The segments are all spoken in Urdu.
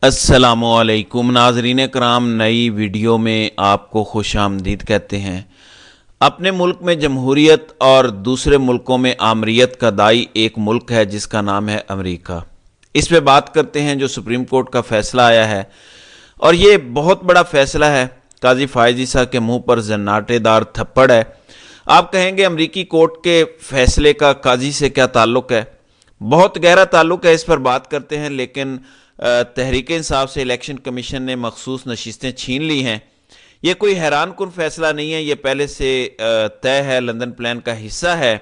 السلام علیکم ناظرین کرام، نئی ویڈیو میں آپ کو خوش آمدید کہتے ہیں۔ اپنے ملک میں جمہوریت اور دوسرے ملکوں میں آمریت کا دائی ایک ملک ہے جس کا نام ہے امریکہ۔ اس پہ بات کرتے ہیں جو سپریم کورٹ کا فیصلہ آیا ہے، اور یہ بہت بڑا فیصلہ ہے۔ قاضی فائز عیسیٰ کے منہ پر زناٹے دار تھپڑ ہے۔ آپ کہیں گے امریکی کورٹ کے فیصلے کا قاضی سے کیا تعلق ہے؟ بہت گہرا تعلق ہے، اس پر بات کرتے ہیں۔ لیکن تحریک انصاف سے الیکشن کمیشن نے مخصوص نشستیں چھین لی ہیں۔ یہ کوئی حیران کن فیصلہ نہیں ہے، یہ پہلے سے طے ہے، لندن پلان کا حصہ ہے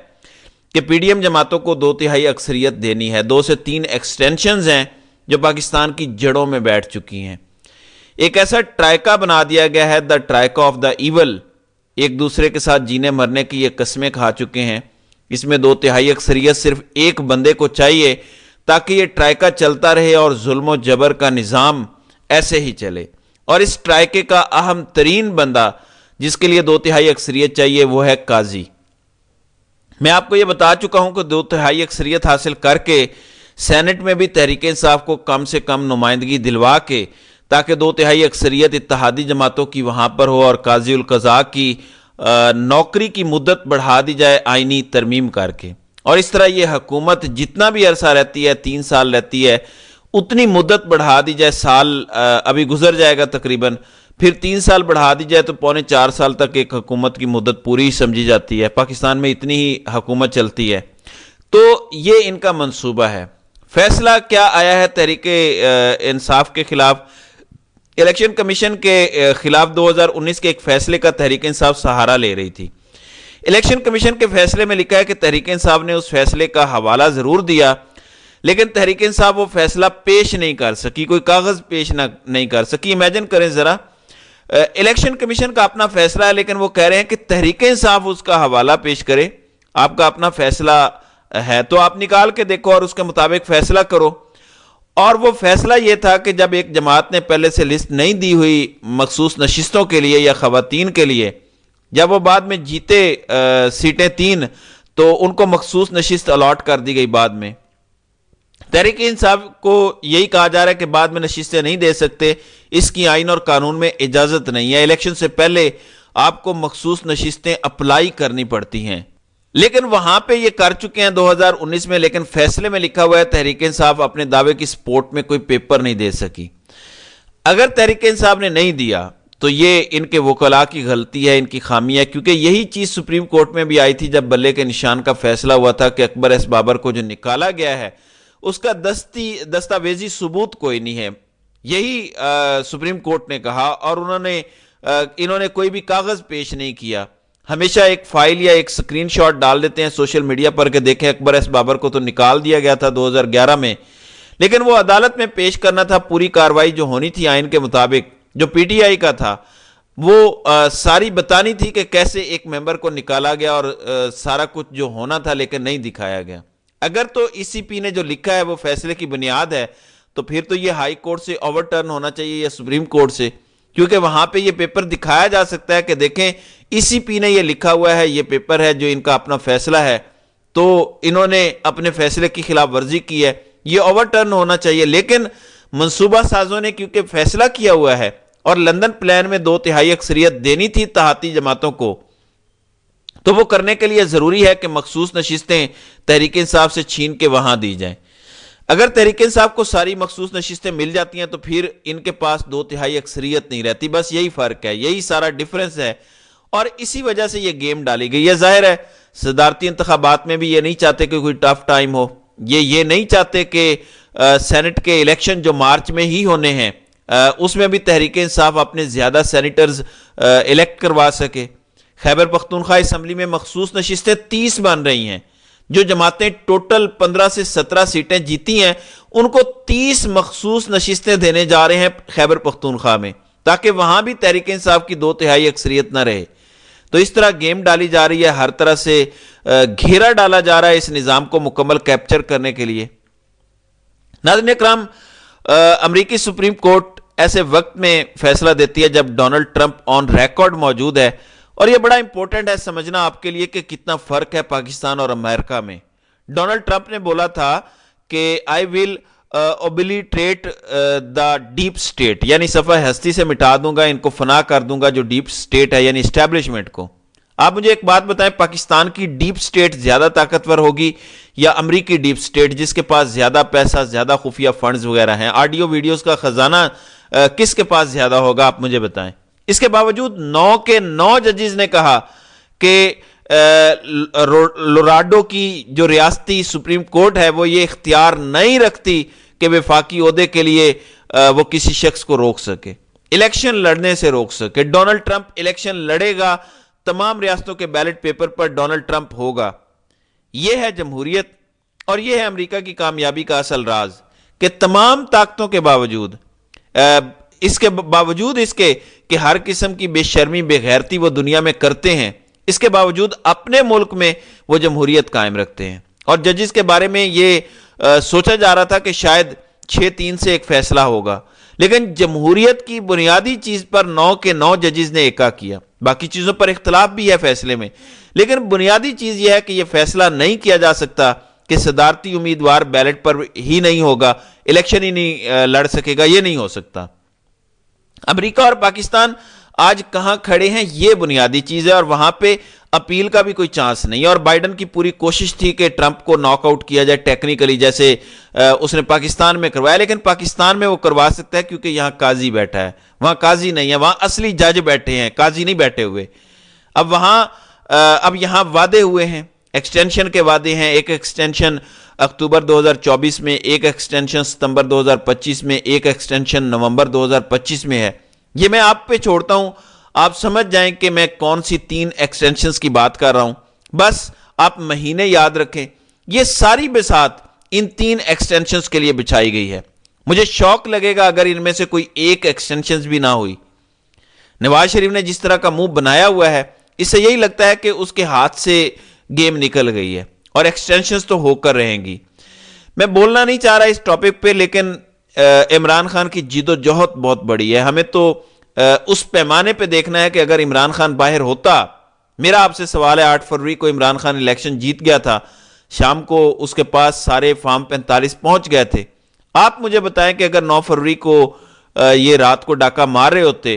کہ پی ڈی ایم جماعتوں کو 2/3 اکثریت دینی ہے۔ 2 سے 3 ایکسٹینشنز ہیں جو پاکستان کی جڑوں میں بیٹھ چکی ہیں۔ ایک ایسا ٹرائکا بنا دیا گیا ہے، دا ٹرائکا آف دا ایول۔ ایک دوسرے کے ساتھ جینے مرنے کی یہ قسمیں کھا چکے ہیں۔ اس میں 2/3 اکثریت صرف ایک بندے کو چاہیے تاکہ یہ ٹرائکا چلتا رہے اور ظلم و جبر کا نظام ایسے ہی چلے۔ اور اس ٹرائکے کا اہم ترین بندہ جس کے لیے 2/3 اکثریت چاہیے وہ ہے قاضی۔ میں آپ کو یہ بتا چکا ہوں کہ 2/3 اکثریت حاصل کر کے سینٹ میں بھی تحریک انصاف کو کم سے کم نمائندگی دلوا کے، تاکہ 2/3 اکثریت اتحادی جماعتوں کی وہاں پر ہو اور قاضی القضاء کی نوکری کی مدت بڑھا دی جائے آئینی ترمیم کر کے۔ اور اس طرح یہ حکومت جتنا بھی عرصہ رہتی ہے، 3 سال رہتی ہے، اتنی مدت بڑھا دی جائے۔ سال ابھی گزر جائے گا تقریباً، پھر 3 سال بڑھا دی جائے تو 3.25 سال تک ایک حکومت کی مدت پوری سمجھی جاتی ہے۔ پاکستان میں اتنی ہی حکومت چلتی ہے۔ تو یہ ان کا منصوبہ ہے۔ فیصلہ کیا آیا ہے تحریک انصاف کے خلاف؟ الیکشن کمیشن کے خلاف 2019 کے ایک فیصلے کا تحریک انصاف سہارا لے رہی تھی۔ الیکشن کمیشن کے فیصلے میں لکھا ہے کہ تحریک انصاف نے اس فیصلے کا حوالہ ضرور دیا، لیکن تحریک انصاف وہ فیصلہ پیش نہیں کر سکی، کوئی کاغذ پیش نہیں کر سکی۔ امیجن کریں ذرا، الیکشن کمیشن کا اپنا فیصلہ ہے، لیکن وہ کہہ رہے ہیں کہ تحریک انصاف اس کا حوالہ پیش کرے۔ آپ کا اپنا فیصلہ ہے تو آپ نکال کے دیکھو اور اس کے مطابق فیصلہ کرو۔ اور وہ فیصلہ یہ تھا کہ جب ایک جماعت نے پہلے سے لسٹ نہیں دی ہوئی مخصوص نشستوں کے لیے یا خواتین کے لیے، جب وہ بعد میں جیتے سیٹیں 3 تو ان کو مخصوص نشست الاٹ کر دی گئی۔ بعد میں تحریک انصاف کو یہی کہا جا رہا ہے کہ بعد میں نشستیں نہیں دے سکتے، اس کی آئین اور قانون میں اجازت نہیں ہے۔ الیکشن سے پہلے آپ کو مخصوص نشستیں اپلائی کرنی پڑتی ہیں، لیکن وہاں پہ یہ کر چکے ہیں 2019 میں۔ لیکن فیصلے میں لکھا ہوا ہے تحریک انصاف اپنے دعوے کی سپورٹ میں کوئی پیپر نہیں دے سکی۔ اگر تحریک انصاف نے نہیں دیا تو یہ ان کے وکلاء کی غلطی ہے، ان کی خامی ہے، کیونکہ یہی چیز سپریم کورٹ میں بھی آئی تھی جب بلے کے نشان کا فیصلہ ہوا تھا کہ اکبر ایس بابر کو جو نکالا گیا ہے اس کا دستاویزی ثبوت کوئی نہیں ہے۔ یہی سپریم کورٹ نے کہا، اور انہوں نے کوئی بھی کاغذ پیش نہیں کیا۔ ہمیشہ ایک فائل یا ایک سکرین شاٹ ڈال دیتے ہیں سوشل میڈیا پر کہ دیکھیں اکبر ایس بابر کو تو نکال دیا گیا تھا 2011 میں، لیکن وہ عدالت میں پیش کرنا تھا پوری کارروائی جو ہونی تھی آئین کے مطابق، جو پی ٹی آئی کا تھا، وہ ساری بتانی تھی کہ کیسے ایک ممبر کو نکالا گیا اور سارا کچھ جو ہونا تھا، لیکن نہیں دکھایا گیا۔ اگر تو ای سی پی نے جو لکھا ہے وہ فیصلے کی بنیاد ہے تو پھر تو یہ ہائی کورٹ سے اوور ٹرن ہونا چاہیے یا سپریم کورٹ سے، کیونکہ وہاں پہ یہ پیپر دکھایا جا سکتا ہے کہ دیکھیں ای سی پی نے یہ لکھا ہوا ہے، یہ پیپر ہے جو ان کا اپنا فیصلہ ہے، تو انہوں نے اپنے فیصلے کی خلاف ورزی کی ہے، یہ اوور ٹرن ہونا چاہیے۔ لیکن منصوبہ سازوں نے کیونکہ فیصلہ کیا ہوا ہے اور لندن پلان میں 2/3 اکثریت دینی تھی اتحادی جماعتوں کو، تو وہ کرنے کے لیے ضروری ہے کہ مخصوص نشستیں تحریک انصاف سے چھین کے وہاں دی جائیں۔ اگر تحریک انصاف کو ساری مخصوص نشستیں مل جاتی ہیں تو پھر ان کے پاس 2/3 اکثریت نہیں رہتی۔ بس یہی فرق ہے، یہی سارا ڈیفرنس ہے، اور اسی وجہ سے یہ گیم ڈالی گئی ہے۔ ظاہر ہے صدارتی انتخابات میں بھی یہ نہیں چاہتے کہ کوئی ٹف ٹائم ہو، یہ نہیں چاہتے کہ سینٹ کے الیکشن جو مارچ میں ہی ہونے ہیں اس میں بھی تحریک انصاف اپنے زیادہ سینیٹرز الیکٹ کروا سکے۔ خیبر پختونخوا اسمبلی میں مخصوص نشستیں 30 بن رہی ہیں۔ جو جماعتیں ٹوٹل 15 سے 17 سیٹیں جیتی ہیں ان کو 30 مخصوص نشستیں دینے جا رہے ہیں خیبر پختونخوا میں، تاکہ وہاں بھی تحریک انصاف کی 2/3 اکثریت نہ رہے۔ تو اس طرح گیم ڈالی جا رہی ہے، ہر طرح سے گھیرا ڈالا جا رہا ہے اس نظام کو مکمل کیپچر کرنے کے لیے۔ ناظرین اکرام، امریکی سپریم کورٹ ایسے وقت میں فیصلہ دیتی ہے جب ڈونلڈ ٹرمپ آن ریکارڈ موجود ہے، اور یہ بڑا امپورٹنٹ ہے سمجھنا آپ کے لیے کہ کتنا فرق ہے پاکستان اور امریکہ میں۔ ڈونلڈ ٹرمپ نے بولا تھا کہ I will obliterate the deep state, یعنی صفحہ ہستی سے مٹا دوں گا، ان کو فنا کر دوں گا جو ڈیپ اسٹیٹ ہے یعنی اسٹیبلشمنٹ کو۔ آپ مجھے ایک بات بتائیں، پاکستان کی ڈیپ اسٹیٹ زیادہ طاقتور ہوگی یا امریکی ڈیپ اسٹیٹ جس کے پاس زیادہ پیسہ، زیادہ خفیہ فنڈز وغیرہ ہیں، آڈیو ویڈیوز کا خزانہ کس کے پاس زیادہ ہوگا؟ آپ مجھے بتائیں۔ اس کے باوجود 9 کے 9 ججز نے کہا کہ لوراڈو کی جو ریاستی سپریم کورٹ ہے وہ یہ اختیار نہیں رکھتی کہ وفاقی عہدے کے لیے وہ کسی شخص کو روک سکے، الیکشن لڑنے سے روک سکے۔ ڈونلڈ ٹرمپ الیکشن لڑے گا، تمام ریاستوں کے بیلٹ پیپر پر ڈونلڈ ٹرمپ ہوگا۔ یہ ہے جمہوریت اور یہ ہے امریکہ کی کامیابی کا اصل راز کہ تمام طاقتوں کے باوجود، اس کے کہ ہر قسم کی بے شرمی، بے غیرتی وہ دنیا میں کرتے ہیں، اس کے باوجود اپنے ملک میں وہ جمہوریت قائم رکھتے ہیں۔ اور ججز کے بارے میں یہ سوچا جا رہا تھا کہ شاید 6-3 سے ایک فیصلہ ہوگا، لیکن جمہوریت کی بنیادی چیز پر 9 کے 9 ججز نے ایکا کیا۔ باقی چیزوں پر اختلاف بھی ہے فیصلے میں، لیکن بنیادی چیز یہ ہے کہ یہ فیصلہ نہیں کیا جا سکتا کہ صدارتی امیدوار بیلٹ پر ہی نہیں ہوگا، الیکشن ہی نہیں لڑ سکے گا، یہ نہیں ہو سکتا۔ امریکہ اور پاکستان آج کہاں کھڑے ہیں یہ بنیادی چیز ہے، اور وہاں پہ اپیل کا بھی کوئی چانس نہیں ہے۔ اور بائیڈن کی پوری کوشش تھی کہ ٹرمپ کو ناک آؤٹ کیا جائے ٹیکنیکلی، جیسے اس نے پاکستان میں کروایا، لیکن پاکستان میں وہ کروا سکتا ہے کیونکہ یہاں قاضی بیٹھا ہے، وہاں قاضی نہیں ہے، وہاں اصلی جج بیٹھے ہیں، قاضی نہیں بیٹھے ہوئے۔ اب یہاں وعدے ہوئے ہیں، ایکسٹینشن کے وعدے ہیں، ایک ایکسٹینشن اکتوبر 2024 میں، ایک ایکسٹینشن ستمبر 2025 میں، ایک ایکسٹینشن نومبر 2025 میں ہے۔ یہ میں آپ پہ چھوڑتا ہوں، آپ سمجھ جائیں کہ میں کون سی 3 ایکسٹینشنز کی بات کر رہا ہوں، بس آپ مہینے یاد رکھیں۔ یہ ساری بساط ان 3 ایکسٹینشنز کے لیے بچھائی گئی ہے۔ مجھے شوق لگے گا اگر ان میں سے کوئی ایک ایکسٹینشنز بھی نہ ہوئی۔ نواز شریف نے جس طرح کا منہ بنایا ہوا ہے، اس سے یہی لگتا ہے کہ اس کے ہاتھ سے گیم نکل گئی ہے، اور ایکسٹینشنز تو ہو کر رہیں گی۔ میں بولنا نہیں چاہ رہا اس ٹاپک پہ، لیکن عمران خان کی جد و جہد بہت بڑی ہے۔ ہمیں تو اس پیمانے پہ دیکھنا ہے کہ اگر عمران خان باہر ہوتا، میرا آپ سے سوال ہے، 8 فروری کو عمران خان الیکشن جیت گیا تھا، شام کو اس کے پاس سارے فارم 45 پہنچ گئے تھے۔ آپ مجھے بتائیں کہ اگر 9 فروری کو یہ رات کو ڈاکہ مار رہے ہوتے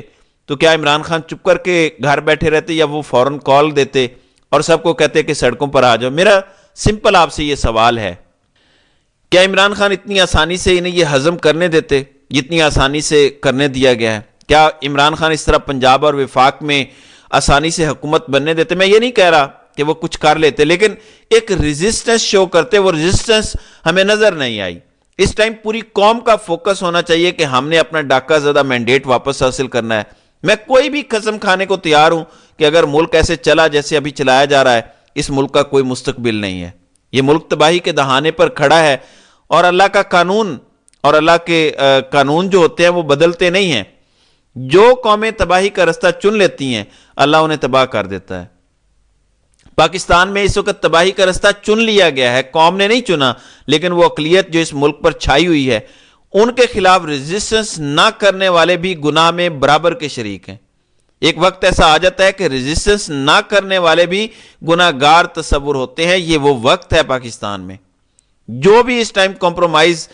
تو کیا عمران خان چپ کر کے گھر بیٹھے رہتے یا وہ فوراً کال دیتے اور سب کو کہتے کہ سڑکوں پر آ جاؤ؟ میرا سمپل آپ سے یہ سوال ہے، کیا عمران خان اتنی آسانی سے انہیں یہ ہضم کرنے دیتے جتنی آسانی سے کرنے دیا گیا ہے؟ کیا عمران خان اس طرح پنجاب اور وفاق میں آسانی سے حکومت بننے دیتے؟ میں یہ نہیں کہہ رہا کہ وہ کچھ کر لیتے، لیکن ایک ریزسٹنس شو کرتے، وہ ریزسٹنس ہمیں نظر نہیں آئی۔ اس ٹائم پوری قوم کا فوکس ہونا چاہیے کہ ہم نے اپنا ڈاکہ زدہ مینڈیٹ واپس حاصل کرنا ہے۔ میں کوئی بھی قسم کھانے کو تیار ہوں کہ اگر ملک ایسے چلا جیسے ابھی چلایا جا رہا ہے، اس ملک کا کوئی مستقبل نہیں ہے، یہ ملک تباہی کے دہانے پر کھڑا ہے، اور اللہ کا قانون اور اللہ کے قانون جو ہوتے ہیں وہ بدلتے نہیں ہیں۔ جو قومیں تباہی کا رستہ چن لیتی ہیں اللہ انہیں تباہ کر دیتا ہے۔ پاکستان میں اس وقت تباہی کا رستہ چن لیا گیا ہے، قوم نے نہیں چنا، لیکن وہ اقلیت جو اس ملک پر چھائی ہوئی ہے ان کے خلاف ریزسٹنس نہ کرنے والے بھی گناہ میں برابر کے شریک ہیں۔ ایک وقت ایسا آ جاتا ہے کہ ریزسٹنس نہ کرنے والے بھی گناہ گار تصور ہوتے ہیں۔ یہ وہ وقت ہے پاکستان میں۔ جو بھی اس ٹائم کمپرومائز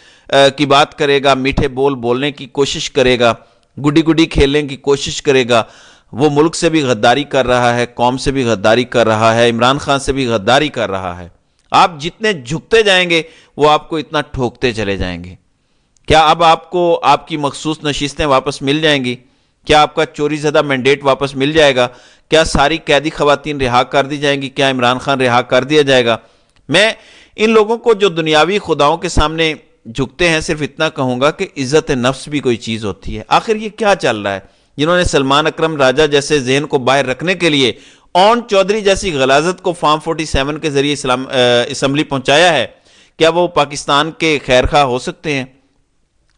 کی بات کرے گا، میٹھے بول بولنے کی کوشش کرے گا، گڈی گڈی کھیلنے کی کوشش کرے گا، وہ ملک سے بھی غداری کر رہا ہے، قوم سے بھی غداری کر رہا ہے، عمران خان سے بھی غداری کر رہا ہے۔ آپ جتنے جھکتے جائیں گے وہ آپ کو اتنا ٹھوکتے چلے جائیں گے۔ کیا اب آپ کو آپ کی مخصوص نشستیں واپس مل جائیں گی؟ کیا آپ کا چوری زدہ مینڈیٹ واپس مل جائے گا؟ کیا ساری قیدی خواتین رہا کر دی جائیں گی؟ کیا عمران خان رہا کر دیا جائے گا؟ میں ان لوگوں کو جو دنیاوی خداؤں کے سامنے جھکتے ہیں صرف اتنا کہوں گا کہ عزت نفس بھی کوئی چیز ہوتی ہے۔ آخر یہ کیا چل رہا ہے؟ جنہوں نے سلمان اکرم راجہ جیسے ذہن کو باہر رکھنے کے لیے اون چودھری جیسی غلاظت کو فارم 47 کے ذریعے اسمبلی پہنچایا ہے، کیا وہ پاکستان کے خیر خواہ ہو سکتے ہیں؟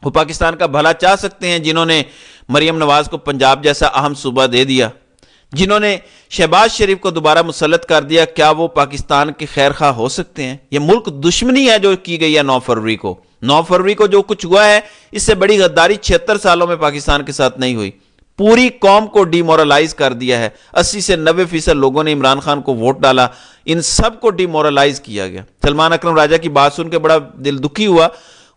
وہ پاکستان کا بھلا چاہ سکتے ہیں؟ جنہوں نے مریم نواز کو پنجاب جیسا اہم صوبہ دے دیا، جنہوں نے شہباز شریف کو دوبارہ مسلط کر دیا، کیا وہ پاکستان کے خیر خواہ ہو سکتے ہیں؟ یہ ملک دشمنی ہے جو کی گئی ہے 9 فروری کو۔ 9 فروری کو جو کچھ ہوا ہے اس سے بڑی غداری 76 سالوں میں پاکستان کے ساتھ نہیں ہوئی۔ پوری قوم کو ڈی مورلائز کر دیا ہے۔ 80 سے 90% لوگوں نے عمران خان کو ووٹ ڈالا، ان سب کو ڈی مورلائز کیا گیا۔ سلمان اکرم راجہ کی بات سن کے بڑا دل دکھی ہوا۔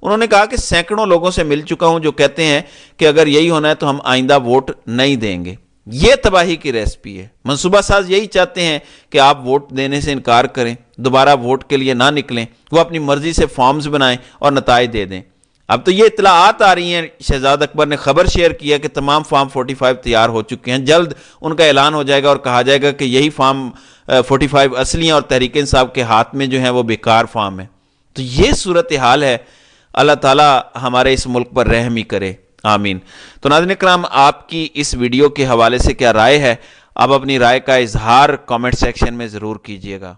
انہوں نے کہا کہ سینکڑوں لوگوں سے مل چکا ہوں جو کہتے ہیں کہ اگر یہی ہونا ہے تو ہم آئندہ ووٹ نہیں دیں گے۔ یہ تباہی کی ریسپی ہے۔ منصوبہ ساز یہی چاہتے ہیں کہ آپ ووٹ دینے سے انکار کریں، دوبارہ ووٹ کے لیے نہ نکلیں، وہ اپنی مرضی سے فارمز بنائیں اور نتائج دے دیں۔ اب تو یہ اطلاعات آ رہی ہیں، شہزاد اکبر نے خبر شیئر کیا کہ تمام فارم 45 تیار ہو چکے ہیں، جلد ان کا اعلان ہو جائے گا اور کہا جائے گا کہ یہی فارم 45 اصلی ہیں اور تحریک انصاف کے ہاتھ میں جو ہیں وہ بیکار فارم ہیں۔ تو یہ صورتحال ہے۔ اللہ تعالیٰ ہمارے اس ملک پر رحم ہی کرے، آمین۔ تو ناظرین کرام، آپ کی اس ویڈیو کے حوالے سے کیا رائے ہے؟ آپ اپنی رائے کا اظہار کامنٹ سیکشن میں ضرور کیجیے گا۔